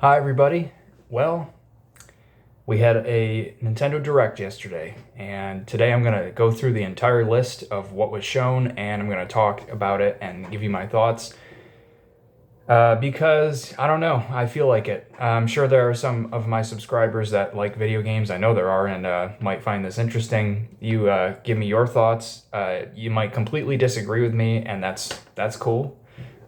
Hi, everybody. Well, we had a Nintendo Direct yesterday, and today I'm going to go through the entire list of what was shown, and I'm going to talk about it and give you my thoughts. Because, I don't know, I feel like it. I'm sure there are some of my subscribers that like video games. I know there are, and might find this interesting. You give me your thoughts. You might completely disagree with me, and that's cool.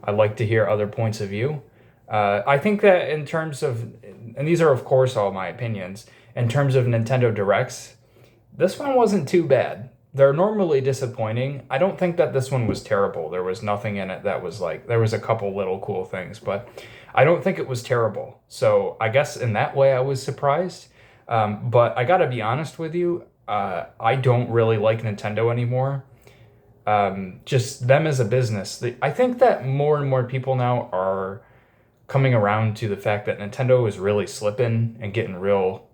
I like to hear other points of view. I think that in terms of, and these are of course all my opinions, in terms of Nintendo Directs, this one wasn't too bad. They're normally disappointing. I don't think that this one was terrible. There was nothing in it that was like, there was a couple little cool things, but I don't think it was terrible. So I guess in that way I was surprised. But I gotta be honest with you, I don't really like Nintendo anymore. Just them as a business. I think that more and more people now are coming around to the fact that Nintendo is really slipping and getting real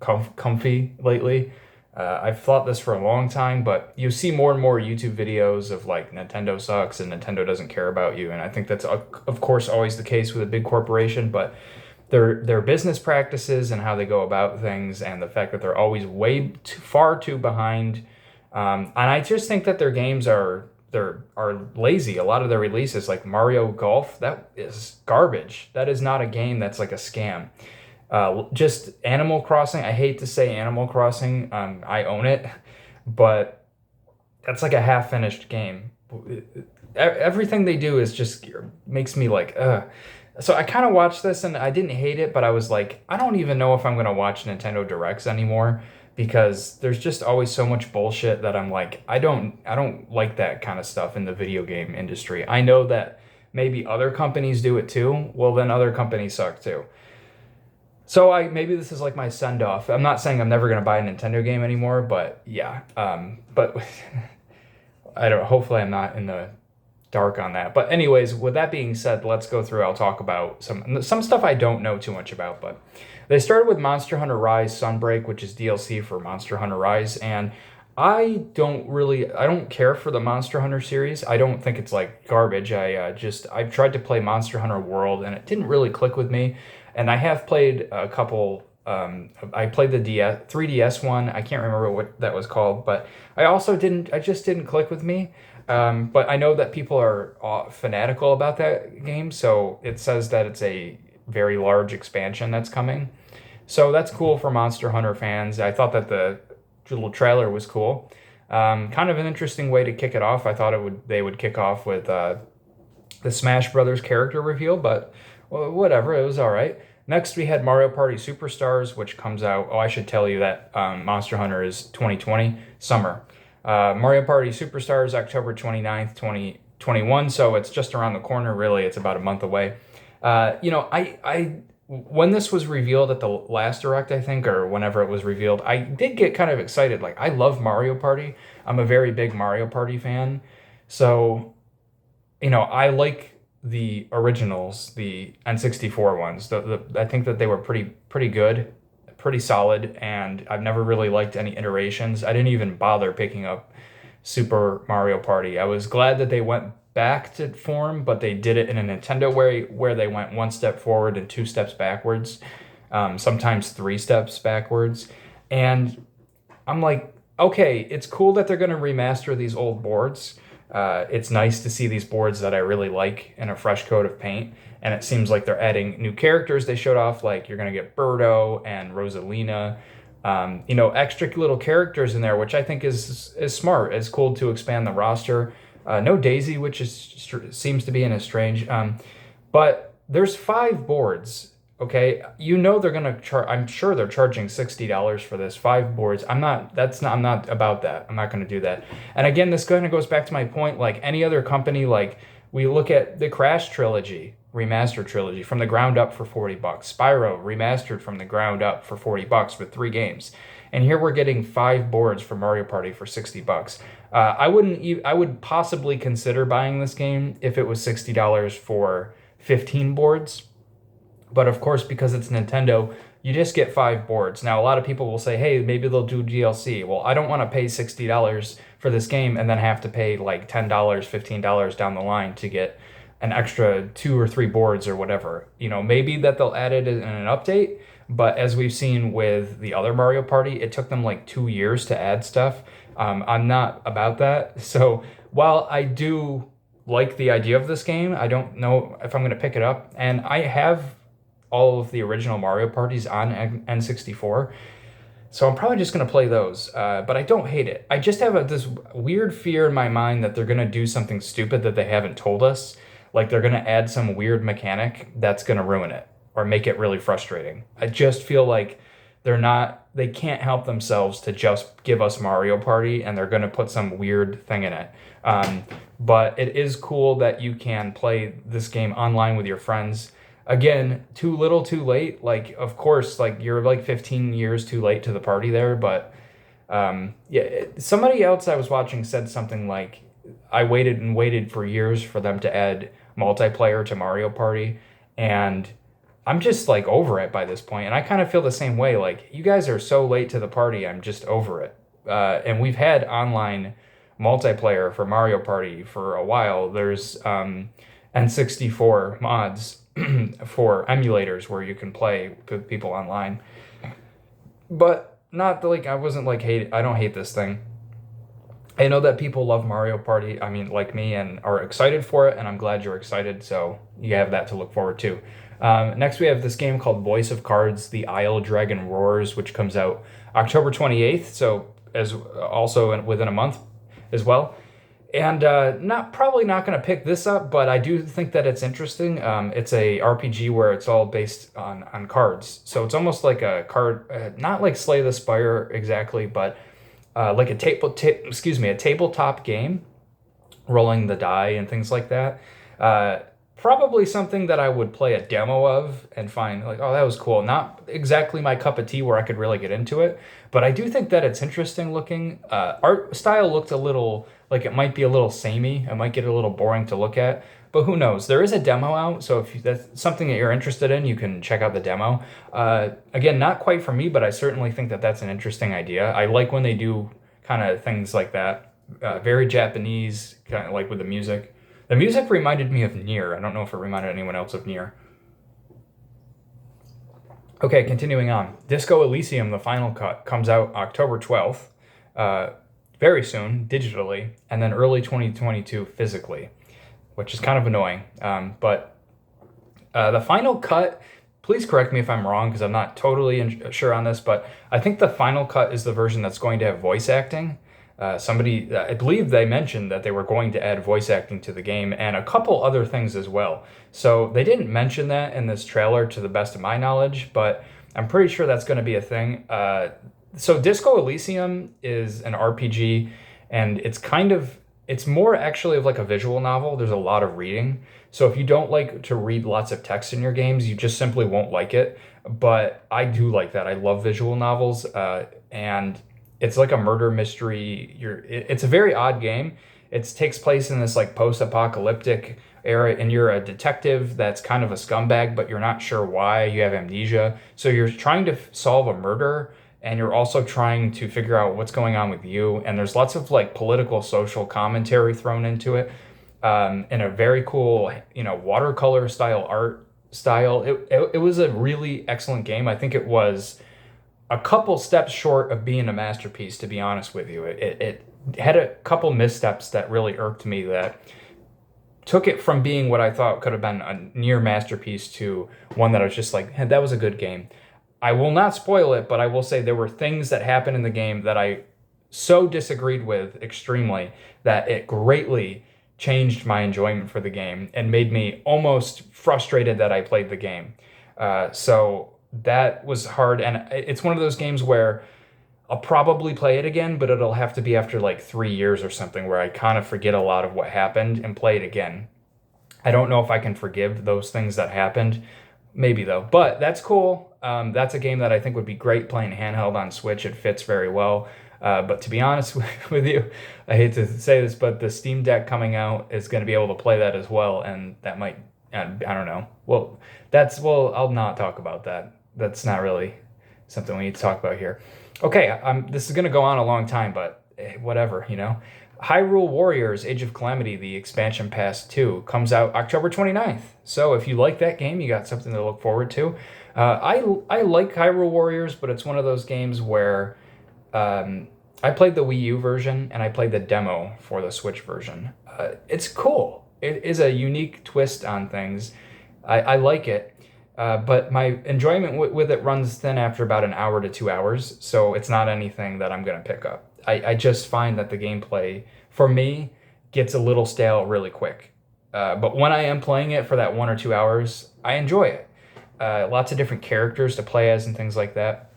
comfy lately. I've thought this for a long time, but you see more and more YouTube videos of like Nintendo sucks and Nintendo doesn't care about you, and I think that's of course always the case with a big corporation, but their business practices and how they go about things, and the fact that they're always far too behind, and I just think that their games are lazy. A lot of their releases, like Mario Golf, that is garbage. That is not a game. That's like a scam. Just Animal Crossing. I hate to say Animal Crossing. I own it, but that's like a half-finished game. Everything they do is just makes me like, ugh. So I kind of watched this and I didn't hate it, but I was like, I don't even know if I'm gonna watch Nintendo Directs anymore because there's just always so much bullshit that I'm like, I don't like that kind of stuff in the video game industry. I know that maybe other companies do it too. Well, then other companies suck too. So maybe this is like my send off. I'm not saying I'm never gonna buy a Nintendo game anymore, but yeah. But I don't. Hopefully, I'm not in the dark on that. But anyways, with that being said, let's go through. I'll talk about some stuff I don't know too much about. But they started with Monster Hunter Rise Sunbreak, which is DLC for Monster Hunter Rise, and I don't care for the Monster Hunter series. I don't think it's like garbage. I've tried to play Monster Hunter World and it didn't really click with me. And I have played a couple. I played the 3DS one. I can't remember what that was called, but I also didn't. I just didn't click with me. But I know that people are fanatical about that game, so it says that it's a very large expansion that's coming. So that's cool for Monster Hunter fans. I thought that the little trailer was cool. Kind of an interesting way to kick it off. I thought they would kick off with the Smash Brothers character reveal, but well, whatever, it was all right. Next, we had Mario Party Superstars, which comes out. Oh, I should tell you that Monster Hunter is 2020 summer. Mario Party Superstars, October 29th, 2021. So it's just around the corner, really. It's about a month away. When this was revealed at the last Direct, I think, or whenever it was revealed, I did get kind of excited. Like, I love Mario Party. I'm a very big Mario Party fan. So, I like the originals, the N64 ones. I think that they were pretty good, pretty solid, and I've never really liked any iterations. I didn't even bother picking up Super Mario Party. I was glad that they went back to form, but they did it in a Nintendo way where they went one step forward and two steps backwards, sometimes three steps backwards. And I'm like, okay, it's cool that they're going to remaster these old boards. It's nice to see these boards that I really like in a fresh coat of paint. And it seems like they're adding new characters. They showed off, like, you're going to get Birdo and Rosalina, extra little characters in there, which I think is smart. It's cool to expand the roster. No Daisy, which seems to be in a strange. But there's 5 boards. Okay, they're gonna charge. I'm sure they're charging $60 for this 5 boards. I'm not about that. I'm not gonna do that. And again, this kind of goes back to my point. Like any other company, like we look at the Crash trilogy, remastered trilogy from the ground up for $40. Spyro remastered from the ground up for $40 with 3 games. And here we're getting 5 boards for Mario Party for $60. I would possibly consider buying this game if it was $60 for 15 boards. But of course, because it's Nintendo, you just get 5 boards. Now, a lot of people will say, hey, maybe they'll do DLC. Well, I don't want to pay $60 for this game and then have to pay like $10, $15 down the line to get an extra 2 or 3 boards or whatever. Maybe that they'll add it in an update, but as we've seen with the other Mario Party, it took them like 2 years to add stuff. I'm not about that. So while I do like the idea of this game, I don't know if I'm going to pick it up. And I have all of the original Mario Parties on N64. So I'm probably just going to play those, but I don't hate it. I just have this weird fear in my mind that they're going to do something stupid that they haven't told us. Like they're going to add some weird mechanic that's going to ruin it or make it really frustrating. I just feel like they can't help themselves to just give us Mario Party, and they're going to put some weird thing in it. But it is cool that you can play this game online with your friends. Again, too little, too late. Like, of course, like you're like 15 years too late to the party there. But somebody else I was watching said something like, I waited and waited for years for them to add multiplayer to Mario Party. And I'm just like over it by this point. And I kind of feel the same way. Like, you guys are so late to the party. I'm just over it. And we've had online multiplayer for Mario Party for a while. There's N64 mods for emulators where you can play with people online, but not like I wasn't like I don't hate this thing. I know that people love Mario Party, I mean, like me, and are excited for it, and I'm glad you're excited, so you have that to look forward to. Next we have this game called Voice of Cards: The Isle Dragon Roars, which comes out October 28th, so as also within a month as well. And probably not going to pick this up, but I do think that it's interesting. It's a RPG where it's all based on cards. So it's almost like a card, not like Slay the Spire exactly, but like a tabletop game, rolling the die and things like that. Probably something that I would play a demo of and find like, oh, that was cool. Not exactly my cup of tea where I could really get into it, but I do think that it's interesting looking. Art style looked a little like it might be a little samey. It might get a little boring to look at, but who knows? There is a demo out, so if that's something that you're interested in, you can check out the demo. Again, not quite for me, but I certainly think that that's an interesting idea. I like when they do kind of things like that. Very Japanese, kind of like with the music. The music reminded me of Nier. I don't know if it reminded anyone else of Nier. Okay, continuing on. Disco Elysium, the final cut, comes out October 12th. Very soon, digitally, and then early 2022 physically, which is kind of annoying. But the final cut, please correct me if I'm wrong, because I'm not totally sure on this, but I think the final cut is the version that's going to have voice acting. I believe they mentioned that they were going to add voice acting to the game and a couple other things as well. So they didn't mention that in this trailer to the best of my knowledge, but I'm pretty sure that's going to be a thing. So Disco Elysium is an RPG, and it's more actually of like a visual novel. There's a lot of reading. So if you don't like to read lots of text in your games, you just simply won't like it. But I do like that. I love visual novels, and it's like a murder mystery. It's a very odd game. It takes place in this like post-apocalyptic era, and you're a detective that's kind of a scumbag, but you're not sure why. You have amnesia. So you're trying to solve a murder, and you're also trying to figure out what's going on with you. And there's lots of like political, social commentary thrown into it, in a very cool, watercolor style art style. It was a really excellent game. I think it was a couple steps short of being a masterpiece, to be honest with you. It had a couple missteps that really irked me, that took it from being what I thought could have been a near masterpiece to one that I was just like, hey, that was a good game. I will not spoil it, but I will say there were things that happened in the game that I so disagreed with extremely that it greatly changed my enjoyment for the game and made me almost frustrated that I played the game. So that was hard, and it's one of those games where I'll probably play it again, but it'll have to be after like 3 years or something, where I kind of forget a lot of what happened and play it again. I don't know if I can forgive those things that happened. Maybe though, but that's cool. That's a game that I think would be great playing handheld on Switch. It fits very well. But to be honest with you, I hate to say this, but the Steam Deck coming out is going to be able to play that as well, and that might, I don't know. Well, I'll not talk about that. That's not really something we need to talk about here. Okay, this is going to go on a long time, but whatever, Hyrule Warriors Age of Calamity, the expansion pass 2, comes out October 29th. So if you like that game, you got something to look forward to. I like Hyrule Warriors, but it's one of those games where I played the Wii U version and I played the demo for the Switch version. It's cool. It is a unique twist on things. I like it, but my enjoyment with it runs thin after about an hour to 2 hours, so it's not anything that I'm going to pick up. I just find that the gameplay, for me, gets a little stale really quick. But when I am playing it for that 1 or 2 hours, I enjoy it. Lots of different characters to play as and things like that.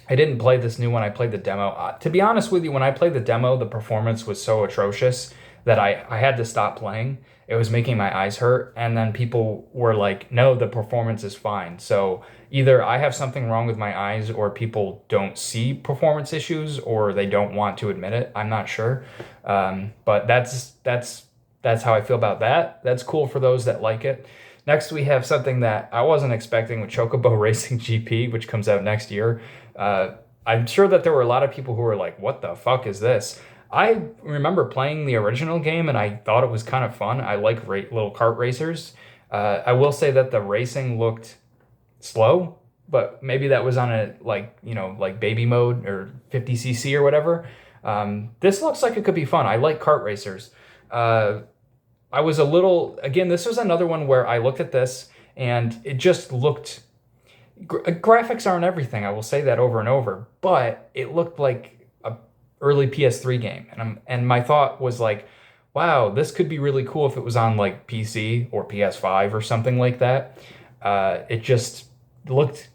I didn't play this new one. I played the demo. To be honest with you, when I played the demo, the performance was so atrocious that I had to stop playing. It was making my eyes hurt. And then people were like, no, the performance is fine. So either I have something wrong with my eyes or people don't see performance issues or they don't want to admit it. I'm not sure. But that's how I feel about that. That's cool for those that like it. Next, we have something that I wasn't expecting with Chocobo Racing GP, which comes out next year. I'm sure that there were a lot of people who were like, what the fuck is this? I remember playing the original game and I thought it was kind of fun. I like little kart racers. I will say that the racing looked slow, but maybe that was on a like baby mode or 50cc or whatever. This looks like it could be fun. I like kart racers. I was a little, again, this was another one where I looked at this and it just looked, graphics aren't everything. I will say that over and over, but it looked like a early PS3 game. And my thought was like, wow, this could be really cool if it was on like PC or PS5 or something like that. It just looked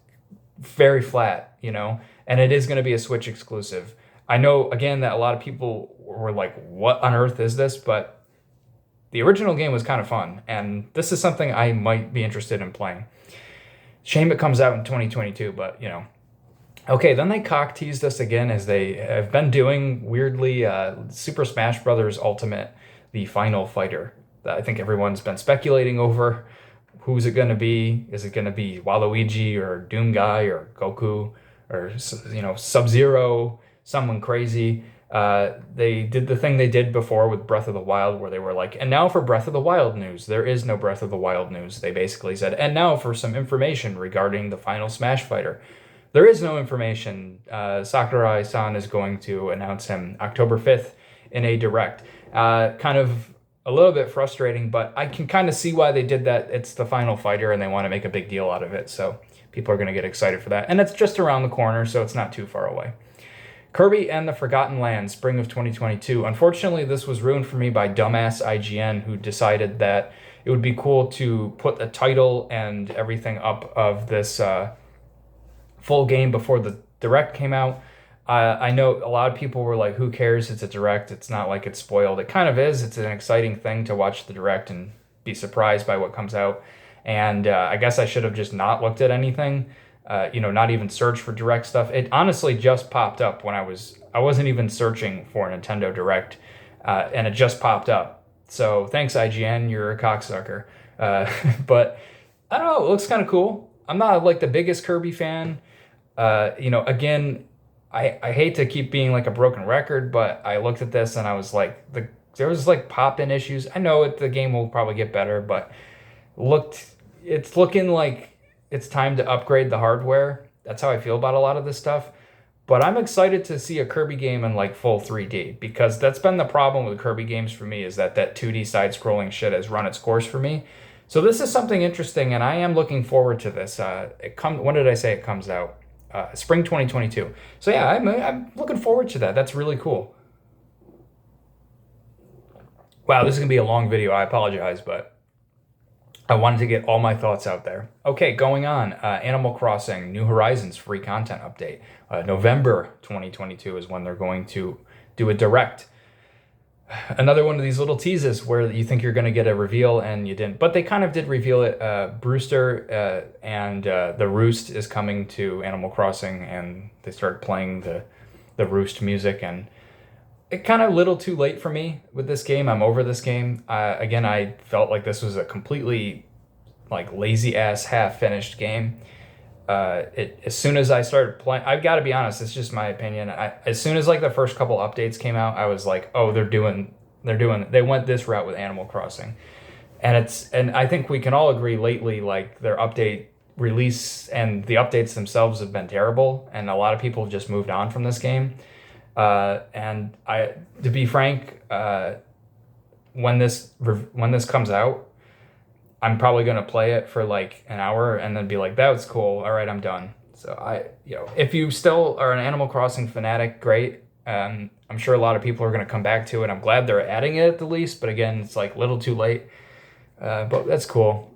very flat, and it is going to be a Switch exclusive. I know, again, that a lot of people were like, what on earth is this? But the original game was kind of fun, and this is something I might be interested in playing. Shame it comes out in 2022, but Okay, then they cock teased us again as they have been doing weirdly. Super Smash Bros. Ultimate, the final fighter. I think everyone's been speculating over who's it going to be. Is it going to be Waluigi or Doomguy or Goku or Sub-Zero, someone crazy? They did the thing they did before with Breath of the Wild where they were like, and now for Breath of the Wild news. There is no Breath of the Wild news. They basically said, and now for some information regarding the final Smash fighter. There is no information. Sakurai-san is going to announce him October 5th in a direct. Kind of a little bit frustrating, but I can kind of see why they did that. It's the final fighter and they want to make a big deal out of it. So people are going to get excited for that. And it's just around the corner, so it's not too far away. Kirby and the Forgotten Land, spring of 2022. Unfortunately, this was ruined for me by dumbass IGN, who decided that it would be cool to put the title and everything up of this full game before the Direct came out. I know a lot of people were like, who cares? It's a Direct. It's not like it's spoiled. It kind of is. It's an exciting thing to watch the Direct and be surprised by what comes out. And I guess I should have just not looked at anything. Not even search for Direct stuff. It honestly just popped up when I wasn't even searching for Nintendo Direct, and it just popped up. So thanks, IGN, you're a cocksucker. But I don't know, it looks kind of cool. I'm not like the biggest Kirby fan. Again, I hate to keep being like a broken record, but I looked at this and I was like, there was like pop-in issues. I know the game will probably get better, but it's looking like it's time to upgrade the hardware. That's how I feel about a lot of this stuff. But I'm excited to see a Kirby game in like full 3D, because that's been the problem with Kirby games for me, is that 2D side-scrolling shit has run its course for me. So this is something interesting, and I am looking forward to this. When did I say it comes out? Spring 2022. So yeah, I'm looking forward to that. That's really cool. Wow, this is going to be a long video. I apologize, but I wanted to get all my thoughts out there. Okay, going on. Animal Crossing New Horizons free content update. November 2022 is when they're going to do a direct. Another one of these little teases where you think you're going to get a reveal and you didn't. But they kind of did reveal it. Brewster and the Roost is coming to Animal Crossing, and they started playing the Roost music. And it kind of a little too late for me with this game. I'm over this game. Again, I felt like this was a completely like lazy ass half finished game. As soon as I started playing, I've got to be honest, it's just my opinion. As soon as like the first couple updates came out, I was like, oh, they went this route with Animal Crossing. And I think we can all agree lately, like their update release and the updates themselves have been terrible, and a lot of people have just moved on from this game. To be frank, when this comes out, I'm probably gonna play it for like an hour and then be like, that was cool. All right, I'm done. So if you still are an Animal Crossing fanatic, great. I'm sure a lot of people are gonna come back to it. I'm glad they're adding it at the least, but again, it's like a little too late. But that's cool.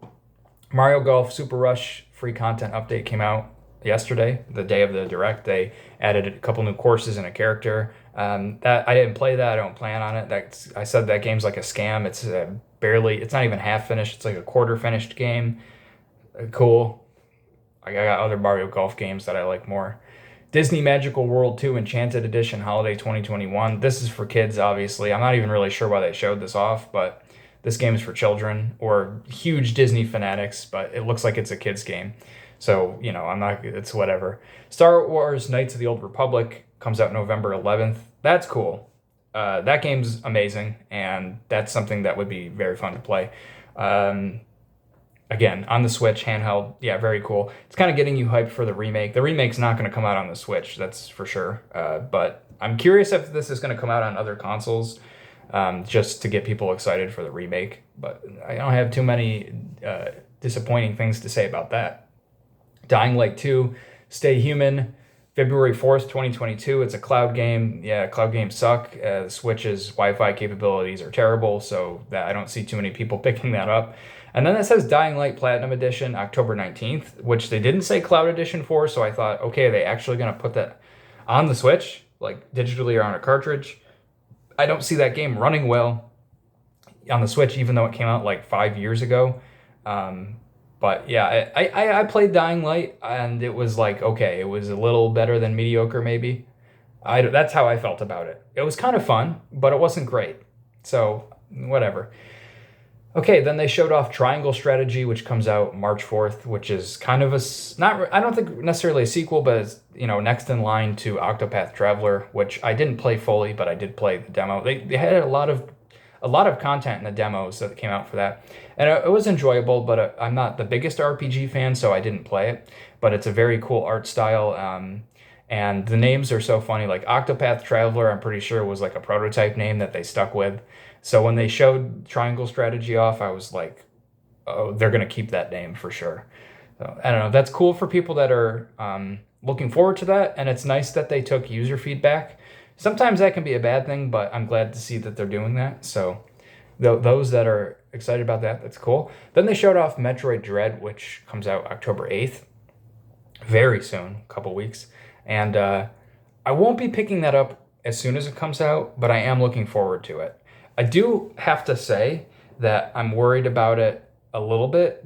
Mario Golf Super Rush free content update came out yesterday, the day of the direct. They added a couple new courses and a character. That I didn't play that. I don't plan on it. I said that game's like a scam. It's it's not even half finished. It's like a quarter finished game. Cool. I got other Mario Golf games that I like more. Disney Magical World 2 Enchanted Edition Holiday 2021. This is for kids, obviously. I'm not even really sure why they showed this off, but this game is for children or huge Disney fanatics, but it looks like it's a kid's game. So, it's whatever. Star Wars Knights of the Old Republic comes out November 11th. That's cool. That game's amazing, and that's something that would be very fun to play. Again, on the Switch, handheld, yeah, very cool. It's kind of getting you hyped for the remake. The remake's not going to come out on the Switch, that's for sure. But I'm curious if this is going to come out on other consoles, just to get people excited for the remake. But I don't have too many disappointing things to say about that. Dying Light 2, Stay Human, February 4th, 2022. It's a cloud game. Yeah, cloud games suck. The Switch's Wi-Fi capabilities are terrible, so I don't see too many people picking that up. And then it says Dying Light Platinum Edition, October 19th, which they didn't say Cloud Edition for, so I thought, okay, are they actually going to put that on the Switch, like digitally or on a cartridge? I don't see that game running well on the Switch, even though it came out like 5 years ago. But yeah, I played Dying Light, and it was like, okay, it was a little better than mediocre, maybe. That's how I felt about it. It was kind of fun, but it wasn't great. So, whatever. Okay, then they showed off Triangle Strategy, which comes out March 4th, which is kind of I don't think necessarily a sequel, but it's, next in line to Octopath Traveler, which I didn't play fully, but I did play the demo. They had a lot of content in the demos that came out for that. And it was enjoyable, but I'm not the biggest RPG fan, so I didn't play it. But it's a very cool art style, and the names are so funny. Like Octopath Traveler, I'm pretty sure was like a prototype name that they stuck with. So when they showed Triangle Strategy off, I was like, oh, they're going to keep that name for sure. So, I don't know. That's cool for people that are looking forward to that, and it's nice that they took user feedback. Sometimes that can be a bad thing, but I'm glad to see that they're doing that. So those that are excited about that, that's cool. Then they showed off Metroid Dread, which comes out October 8th. Very soon, a couple weeks. And I won't be picking that up as soon as it comes out, but I am looking forward to it. I do have to say that I'm worried about it a little bit.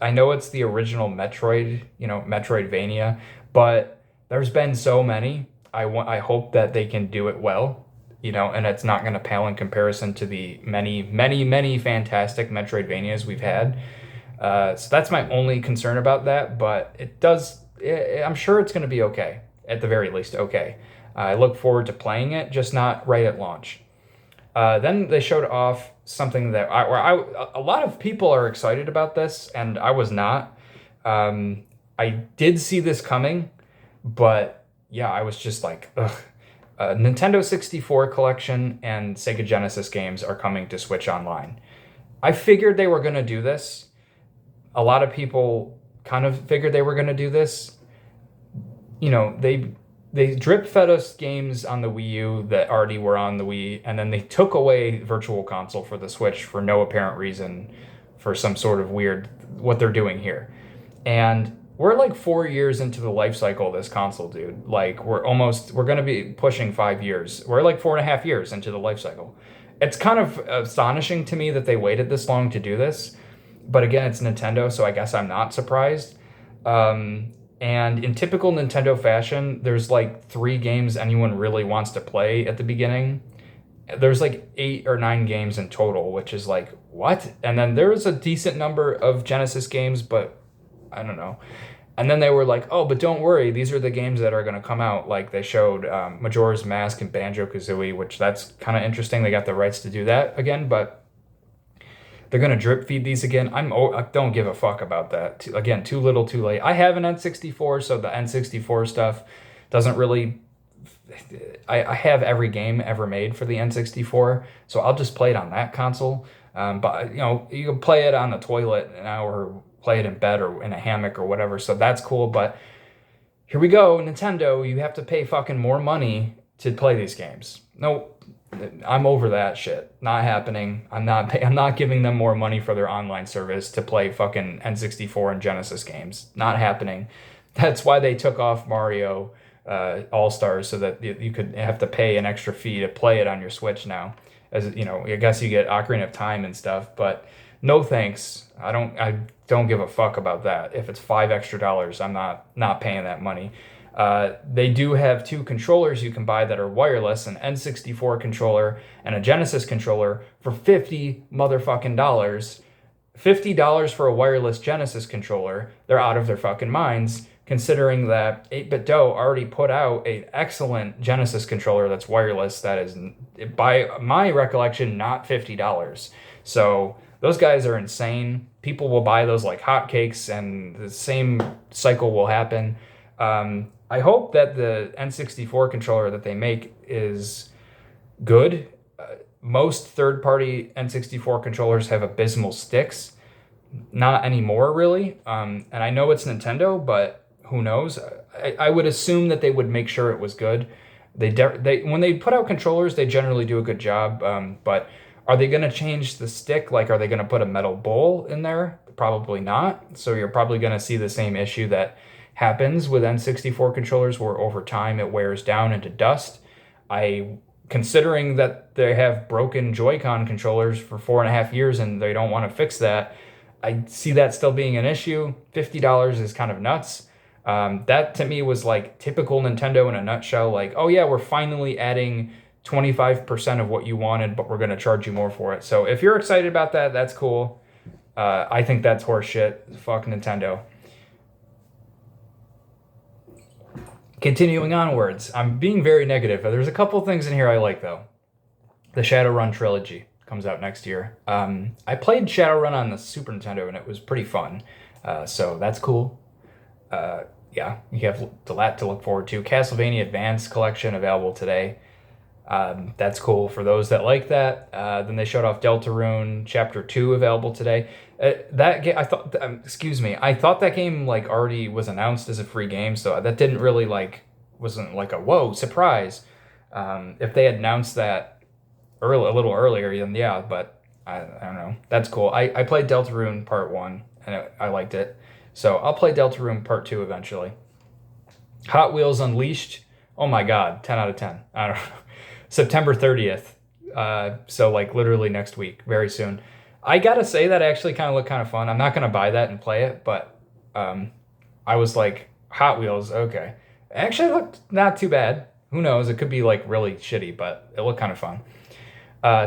I know it's the original Metroid, Metroidvania, but there's been so many. I hope that they can do it well, and it's not going to pale in comparison to the many, many, many fantastic Metroidvanias we've had. So that's my only concern about that, but I'm sure it's going to be okay, at the very least, okay. I look forward to playing it, just not right at launch. Then they showed off something that a lot of people are excited about this, and I was not. I did see this coming, but yeah, I was just like, ugh. Nintendo 64 collection and Sega Genesis games are coming to Switch Online. I figured they were going to do this. A lot of people kind of figured they were going to do this. They drip fed us games on the Wii U that already were on the Wii, and then they took away Virtual Console for the Switch for no apparent reason, for some sort of weird, what they're doing here. And we're like 4 years into the life cycle of this console, dude. Like, we're going to be pushing 5 years. We're like 4.5 years into the life cycle. It's kind of astonishing to me that they waited this long to do this. But again, it's Nintendo, so I guess I'm not surprised. And in typical Nintendo fashion, there's like 3 games anyone really wants to play at the beginning. There's like 8 or 9 games in total, which is like, what? And then there's a decent number of Genesis games, but I don't know. And then they were like, oh, but don't worry, these are the games that are going to come out. Like they showed Majora's Mask and Banjo-Kazooie, which that's kind of interesting. They got the rights to do that again, but they're going to drip feed these again. I don't give a fuck about that. Again, too little, too late. I have an N64, so the N64 stuff doesn't really... I have every game ever made for the N64, so I'll just play it on that console. But, you know, you can play it on the toilet now or play it in bed or in a hammock or whatever, so that's cool. But here we go, Nintendo, you have to pay fucking more money to play these games. No, I'm over that shit. Not happening. I'm not giving them more money for their online service to play fucking N64 and Genesis games. Not happening. That's why they took off Mario All-Stars, so that you could have to pay an extra fee to play it on your Switch now. As you know, I guess you get Ocarina of Time and stuff, but no thanks. I don't give a fuck about that. If it's $5 extra, I'm not paying that money. They do have 2 controllers you can buy that are wireless, an N64 controller and a Genesis controller for $50 motherfucking dollars. $50 for a wireless Genesis controller. They're out of their fucking minds, considering that 8-Bit Dough already put out an excellent Genesis controller that's wireless that is, by my recollection, not $50. So those guys are insane. People will buy those like hotcakes, and the same cycle will happen. I hope that the N64 controller that they make is good. Most third-party N64 controllers have abysmal sticks. Not anymore, really. And I know it's Nintendo, but who knows? I would assume that they would make sure it was good. They when they put out controllers, they generally do a good job. But are they going to change the stick? Like, are they going to put a metal bowl in there? Probably not. So you're probably going to see the same issue that happens with N64 controllers, where over time it wears down into dust. Considering that they have broken Joy-Con controllers for 4.5 years and they don't want to fix that, I see that still being an issue. $50 is kind of nuts. That to me was like typical Nintendo in a nutshell. Like, oh yeah, we're finally adding 25% of what you wanted, but we're going to charge you more for it. So if you're excited about that, that's cool. I think that's horseshit. Fuck Nintendo. Continuing onwards, I'm being very negative. There's a couple things in here I like, though. The Shadowrun trilogy comes out next year. I played Shadowrun on the Super Nintendo, and it was pretty fun. So that's cool. Yeah, you have that to look forward to. Castlevania Advance Collection available today. That's cool for those that like that. Then they showed off Deltarune Chapter 2 available today. That game, I thought that game like already was announced as a free game, so that didn't really wasn't like a whoa surprise. If they had announced that a little earlier, then yeah, but I don't know. That's cool. I played Deltarune Part 1 and I liked it, so I'll play Deltarune Part 2 eventually. Hot Wheels Unleashed. Oh my God, 10 out of 10. I don't know. September 30th. So like literally next week, very soon. I gotta say that actually kind of looked kind of fun. I'm not gonna buy that and play it, but I was like, Hot Wheels, okay. Actually, it looked not too bad. Who knows? It could be like really shitty, but it looked kind of fun.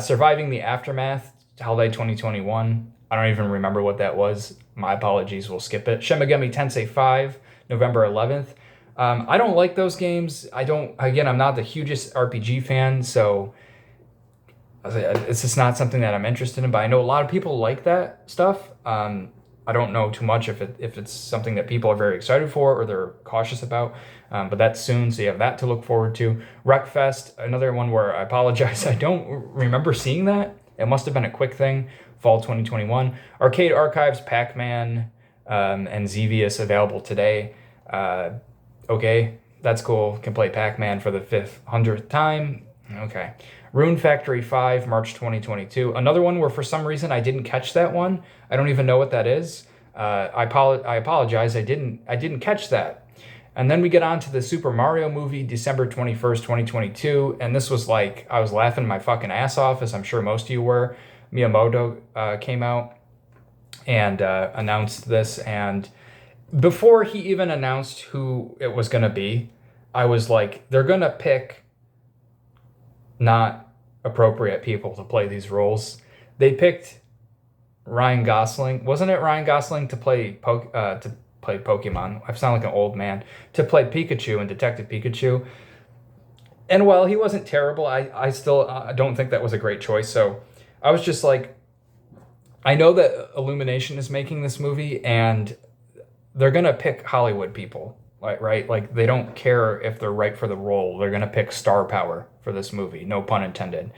Surviving the Aftermath, Holiday 2021. I don't even remember what that was. My apologies, we'll skip it. Shin Megami Tensei 5, November 11th. I don't like those games. I'm not the hugest RPG fan, so it's just not something that I'm interested in, but I know a lot of people like that stuff. I don't know too much if it's something that people are very excited for or they're cautious about, but that's soon, so you have that to look forward to. Wreckfest, another one where I apologize, I don't remember seeing that. It must have been a quick thing, fall 2021. Arcade Archives, Pac-Man, and Xevious available today. Okay, that's cool. Can play Pac-Man for the 500th time. Okay. Rune Factory 5, March 2022. Another one where for some reason I didn't catch that one. I don't even know what that is. I apologize. I didn't catch that. And then we get on to the Super Mario movie, December 21st, 2022. And this was like, I was laughing my fucking ass off, as I'm sure most of you were. Miyamoto came out and announced this, and before he even announced who it was going to be, I was like, they're going to pick not appropriate people to play these roles. They picked Ryan Gosling. Wasn't it Ryan Gosling to play play Pokemon. I sound like an old man. To play Pikachu and Detective Pikachu. And while he wasn't terrible, I still don't think that was a great choice. So I was just like, I know that Illumination is making this movie, and they're gonna pick Hollywood people, right? Like they don't care if they're right for the role. They're gonna pick star power for this movie, no pun intended.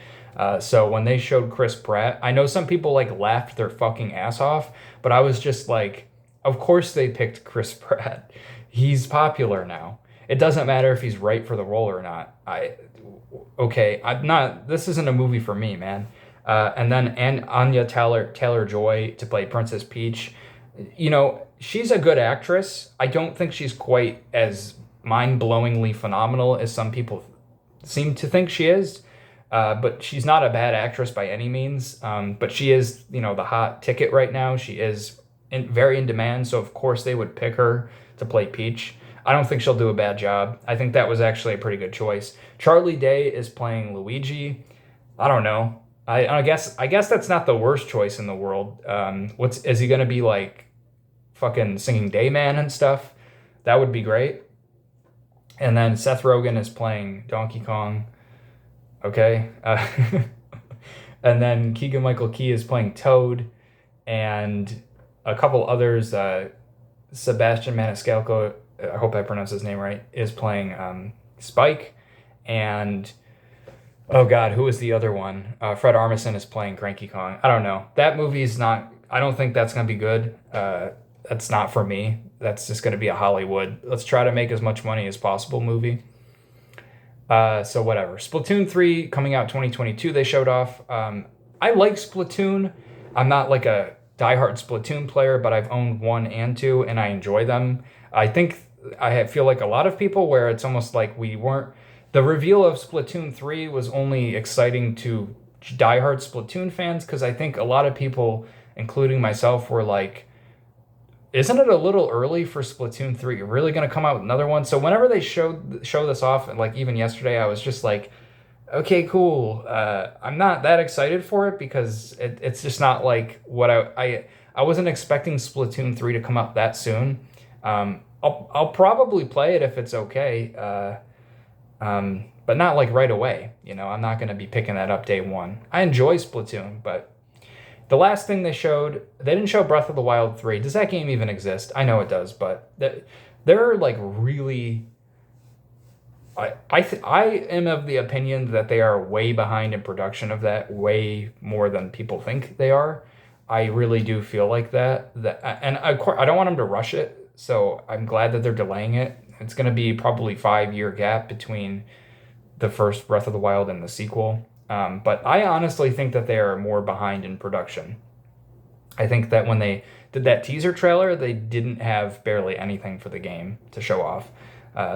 So when they showed Chris Pratt, I know some people like laughed their fucking ass off, but I was just like, of course they picked Chris Pratt. He's popular now. It doesn't matter if he's right for the role or not. I'm not. This isn't a movie for me, man. And then Anya Taylor-Joy to play Princess Peach. You know, she's a good actress. I don't think she's quite as mind-blowingly phenomenal as some people seem to think she is. But she's not a bad actress by any means. But she is, you know, the hot ticket right now. She is very in demand, so of course they would pick her to play Peach. I don't think she'll do a bad job. I think that was actually a pretty good choice. Charlie Day is playing Luigi. I don't know. I guess that's not the worst choice in the world. Is he gonna be like fucking singing Dayman and stuff? That would be great. And then Seth Rogen is playing Donkey Kong. Okay. And then Keegan-Michael Key is playing Toad, and a couple others. Sebastian Maniscalco, I hope I pronounced his name right, is playing Spike, and oh god, who is the other one? Fred Armisen is playing Cranky Kong. I don't know. That movie's not. I don't think that's gonna be good. That's not for me. That's just gonna be a Hollywood, let's try to make as much money as possible movie. So whatever. Splatoon 3 coming out 2022. They showed off. I like Splatoon. I'm not like a diehard Splatoon player, but I've owned 1 and 2, and I enjoy them. I think I feel like a lot of people where it's almost like we weren't. The reveal of Splatoon 3 was only exciting to diehard Splatoon fans, because I think a lot of people, including myself, were like, isn't it a little early for Splatoon 3? You're really going to come out with another one? So whenever they show this off, like even yesterday, I was just like, okay, cool. I'm not that excited for it because it's just not like what I wasn't expecting Splatoon 3 to come out that soon. I'll probably play it if it's okay, but not like right away. You know, I'm not going to be picking that up day one. I enjoy Splatoon, but the last thing they didn't show Breath of the Wild 3. Does that game even exist? I know it does, but they're like really. I am of the opinion that they are way behind in production of that, way more than people think they are. I really do feel like that. And of course, I don't want them to rush it, so I'm glad that they're delaying it. It's going to be probably 5-year gap between the first Breath of the Wild and the sequel. But I honestly think that they are more behind in production. I think that when they did that teaser trailer, they didn't have barely anything for the game to show off.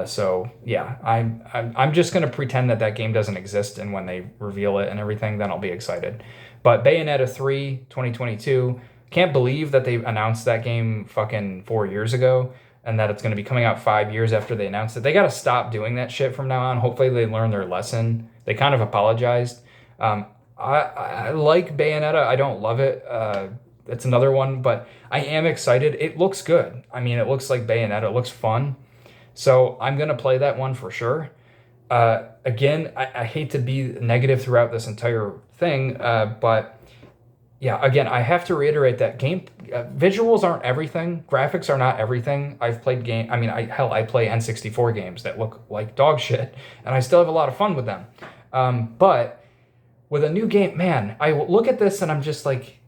So yeah, I'm just gonna pretend that game doesn't exist, and when they reveal it and everything, then I'll be excited. But Bayonetta 3, 2022, can't believe that they announced that game fucking 4 years ago, and that it's gonna be coming out 5 years after they announced it. They gotta stop doing that shit from now on. Hopefully they learn their lesson. They kind of apologized. I like Bayonetta. I don't love it. It's another one, but I am excited. It looks good. I mean, it looks like Bayonetta. It looks fun. So I'm going to play that one for sure. Again, I hate to be negative throughout this entire thing, but yeah, again, I have to reiterate that visuals aren't everything. Graphics are not everything. I've played I play N64 games that look like dog shit, and I still have a lot of fun with them. But with a new game, man, I look at this and I'm just like,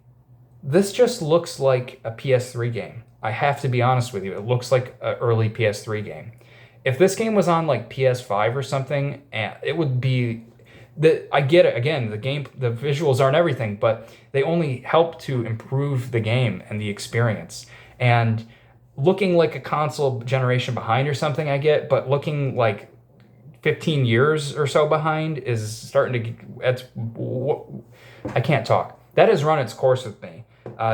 this just looks like a PS3 game. I have to be honest with you. It looks like an early PS3 game. If this game was on like PS5 or something, it would be. I get it. Again, the visuals aren't everything, but they only help to improve the game and the experience. And looking like a console generation behind or something, I get, but looking like 15 years or so behind is starting to. I can't talk. That has run its course with me.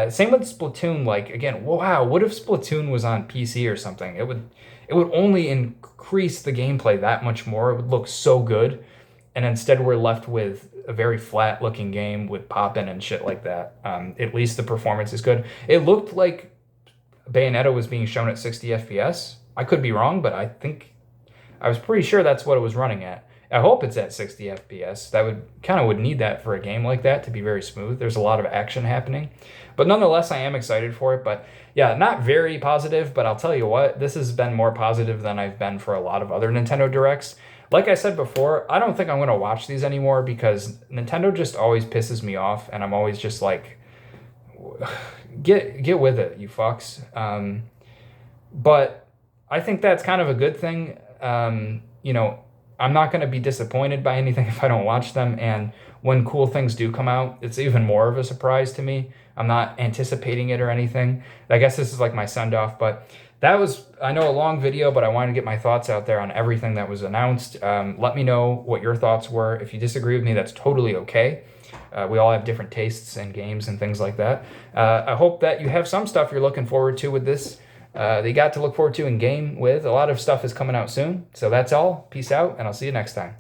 Same with Splatoon. Like, again, wow, what if Splatoon was on PC or something? It would only increase the gameplay that much more. It would look so good. And instead we're left with a very flat looking game with pop-in and shit like that. At least the performance is good. It looked like Bayonetta was being shown at 60 FPS. I could be wrong, but I was pretty sure that's what it was running at. I hope it's at 60 FPS. That would need that for a game like that to be very smooth. There's a lot of action happening. But nonetheless, I am excited for it. But yeah, not very positive, but I'll tell you what, this has been more positive than I've been for a lot of other Nintendo Directs. Like I said before, I don't think I'm going to watch these anymore because Nintendo just always pisses me off, and I'm always just like, get with it, you fucks. But I think that's kind of a good thing. You know, I'm not going to be disappointed by anything if I don't watch them, and when cool things do come out, it's even more of a surprise to me. I'm not anticipating it or anything. I guess this is like my send-off, but that was, I know, a long video, but I wanted to get my thoughts out there on everything that was announced. Let me know what your thoughts were. If you disagree with me, that's totally okay. We all have different tastes in games and things like that. I hope that you have some stuff you're looking forward to with this. That you got to look forward to in game with. A lot of stuff is coming out soon. So that's all. Peace out, and I'll see you next time.